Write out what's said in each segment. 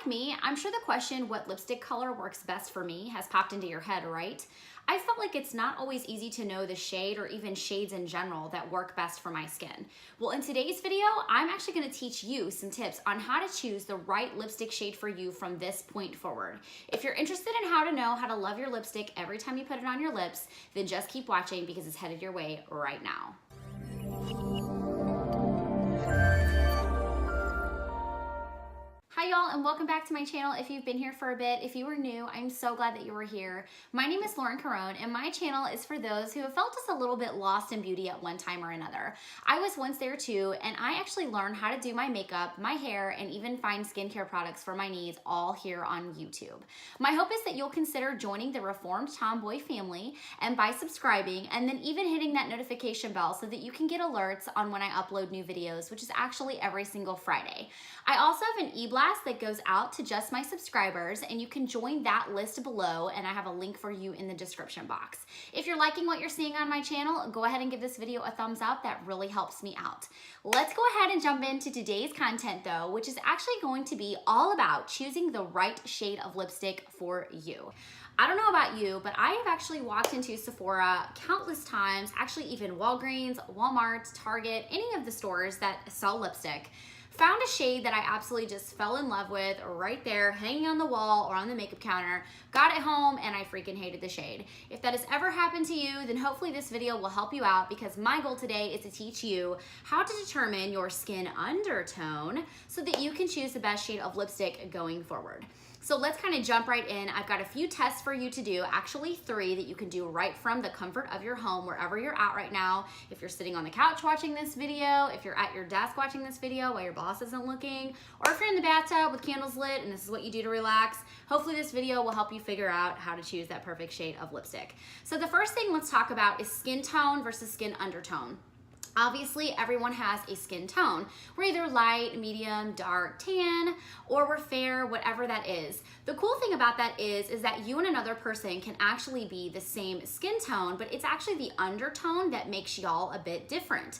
like me, I'm sure the question, what lipstick color works best for me, has popped into your head, right? I felt like it's not always easy to know the shade or even shades in general that work best for my skin. Well, in today's video, I'm actually gonna teach you some tips on how to choose the right lipstick shade for you from this point forward. If you're interested in how to know how to love your lipstick every time you put it on your lips, then just keep watching because it's headed your way right now. Hi y'all, and welcome back to my channel. If you've been here for a bit, if you are new, I'm so glad that you were here. My name is Caron, and my channel is for those who have felt just a little bit lost in beauty at one time or another. I was once there too, and I actually learned how to do my makeup, my hair, and even find skincare products for my needs all here on YouTube. My hope is that you'll consider joining the Reformed Tomboy family, and by subscribing, and then even hitting that notification bell so that you can get alerts on when I upload new videos, which is actually every single Friday. I also have an e-blast that goes out to just my subscribers, and you can join that list below, and I have a link for you in the description box. If you're liking what you're seeing on my channel, go ahead and give this video a thumbs up. That really helps me out. Let's go ahead and jump into today's content though, which is actually going to be all about choosing the right shade of lipstick for you. I don't know about you, but I have actually walked into Sephora countless times, actually even Walgreens, Walmart, Target, any of the stores that sell lipstick. Found a shade that I absolutely just fell in love with right there, hanging on the wall or on the makeup counter, got it home, and I freaking hated the shade. If that has ever happened to you, then hopefully this video will help you out, because my goal today is to teach you how to determine your skin undertone so that you can choose the best shade of lipstick going forward. So let's kind of jump right in. I've got a few tests for you to do, actually 3 that you can do right from the comfort of your home, wherever you're at right now. If you're sitting on the couch watching this video, if you're at your desk watching this video while your boss isn't looking, or if you're in the bathtub with candles lit and this is what you do to relax, hopefully this video will help you figure out how to choose that perfect shade of lipstick. So the first thing let's talk about is skin tone versus skin undertone. Obviously, everyone has a skin tone. We're either light, medium, dark, tan, or we're fair, whatever that is. The cool thing about that is that you and another person can actually be the same skin tone, but it's actually the undertone that makes y'all a bit different.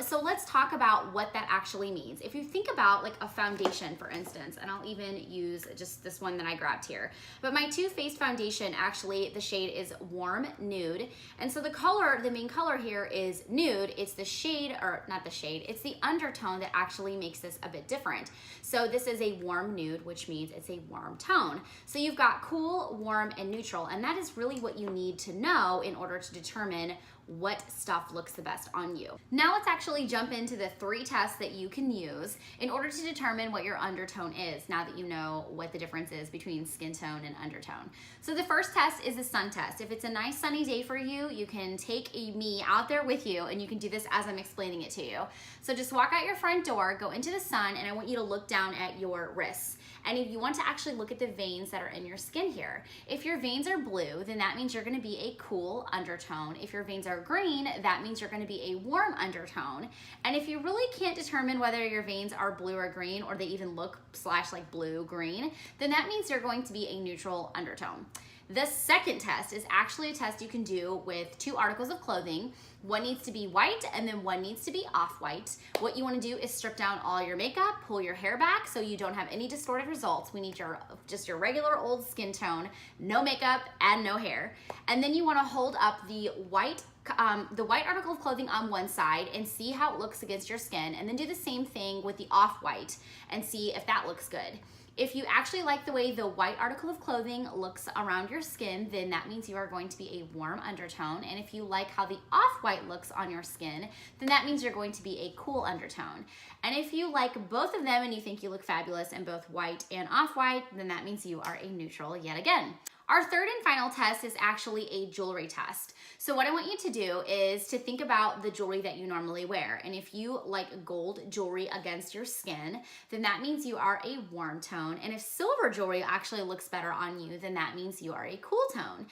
So let's talk about what that actually means. If you think about like a foundation, for instance, and I'll even use just this one that I grabbed here, but my Too Faced foundation, actually the shade is warm nude. And so the color, the main color here is nude. It's the shade, or not the shade, it's the undertone that actually makes this a bit different. So this is a warm nude, which means it's a warm tone. So you've got cool, warm, and neutral, and that is really what you need to know in order to determine what stuff looks the best on you. Now let's actually jump into the 3 tests that you can use in order to determine what your undertone is, now that you know what the difference is between skin tone and undertone. So the first test is a sun test. If it's a nice sunny day for you, you can take me out there with you, and you can do this as I'm explaining it to you. So just walk out your front door, go into the sun, and I want you to look down at your wrists. And if you want to actually look at the veins that are in your skin here. If your veins are blue, then that means you're going to be a cool undertone. If your veins are green, that means you're going to be a warm undertone. And if you really can't determine whether your veins are blue or green, or they even look / like blue-green, then that means you're going to be a neutral undertone. The second test is actually a test you can do with 2 articles of clothing. One needs to be white, and then one needs to be off-white. What you want to do is strip down all your makeup, pull your hair back so you don't have any distorted results. We need just your regular old skin tone, no makeup and no hair. And then you want to hold up the white article of clothing on one side and see how it looks against your skin, and then do the same thing with the off-white and see if that looks good. If you actually like the way the white article of clothing looks around your skin, then that means you are going to be a warm undertone. And if you like how the off-white looks on your skin, then that means you're going to be a cool undertone. And if you like both of them and you think you look fabulous in both white and off-white, then that means you are a neutral yet again. Our third and final test is actually a jewelry test. So what I want you to do is to think about the jewelry that you normally wear. And if you like gold jewelry against your skin, then that means you are a warm tone. And if silver jewelry actually looks better on you, then that means you are a cool tone.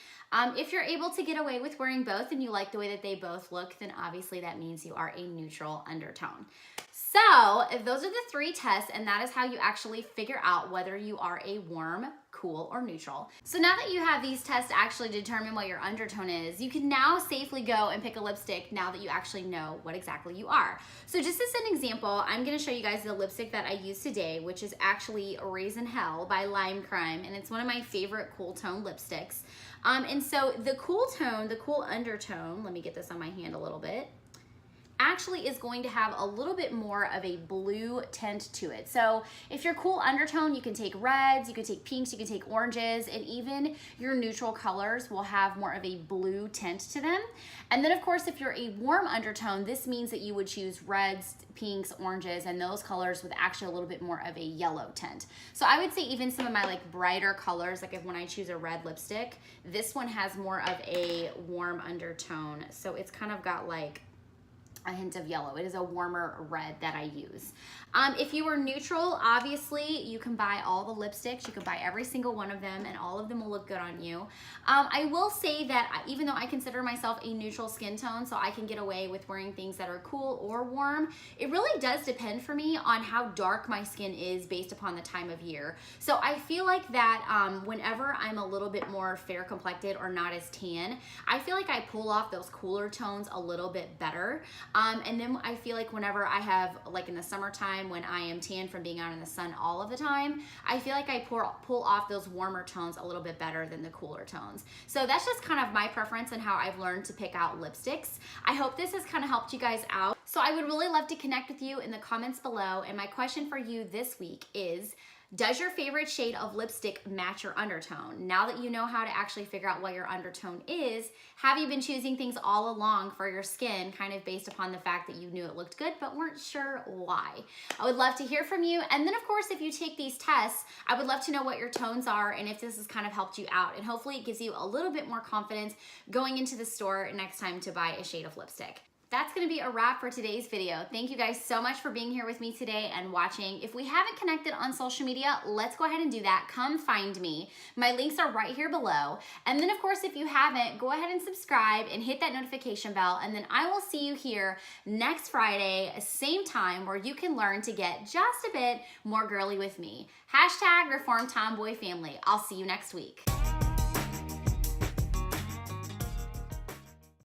If you're able to get away with wearing both and you like the way that they both look, then obviously that means you are a neutral undertone. So those are the 3 tests, and that is how you actually figure out whether you are a warm, cool, or neutral. So now that you have these tests to actually determine what your undertone is, you can now safely go and pick a lipstick now that you actually know what exactly you are. So just as an example, I'm gonna show you guys the lipstick that I used today, which is actually Raisin Hell by Lime Crime, and it's one of my favorite cool tone lipsticks. And so the cool tone, the cool undertone, let me get this on my hand a little bit, actually is going to have a little bit more of a blue tint to it. So if your cool undertone, you can take reds, you can take pinks, you can take oranges, and even your neutral colors will have more of a blue tint to them. And then of course, if you're a warm undertone, this means that you would choose reds, pinks, oranges, and those colors with actually a little bit more of a yellow tint. So I would say even some of my like brighter colors, like if when I choose a red lipstick, this one has more of a warm undertone. So it's kind of got like a hint of yellow. It is a warmer red that I use. If you are neutral, obviously you can buy all the lipsticks. You can buy every single one of them and all of them will look good on you. I will say that even though I consider myself a neutral skin tone, so I can get away with wearing things that are cool or warm, it really does depend for me on how dark my skin is based upon the time of year. So I feel like that whenever I'm a little bit more fair complected or not as tan, I feel like I pull off those cooler tones a little bit better. And then I feel like whenever I have, like in the summertime when I am tan from being out in the sun all of the time, I feel like I pull off those warmer tones a little bit better than the cooler tones. So that's just kind of my preference and how I've learned to pick out lipsticks. I hope this has kind of helped you guys out. So I would really love to connect with you in the comments below. And my question for you this week is, does your favorite shade of lipstick match your undertone? Now that you know how to actually figure out what your undertone is, have you been choosing things all along for your skin kind of based upon the fact that you knew it looked good but weren't sure why? I would love to hear from you. And then of course, if you take these tests, I would love to know what your tones are and if this has kind of helped you out. And hopefully it gives you a little bit more confidence going into the store next time to buy a shade of lipstick. That's gonna be a wrap for today's video. Thank you guys so much for being here with me today and watching. If we haven't connected on social media, let's go ahead and do that. Come find me. My links are right here below. And then of course, if you haven't, go ahead and subscribe and hit that notification bell. And then I will see you here next Friday, same time, where you can learn to get just a bit more girly with me. #ReformTomboyFamily. I'll see you next week.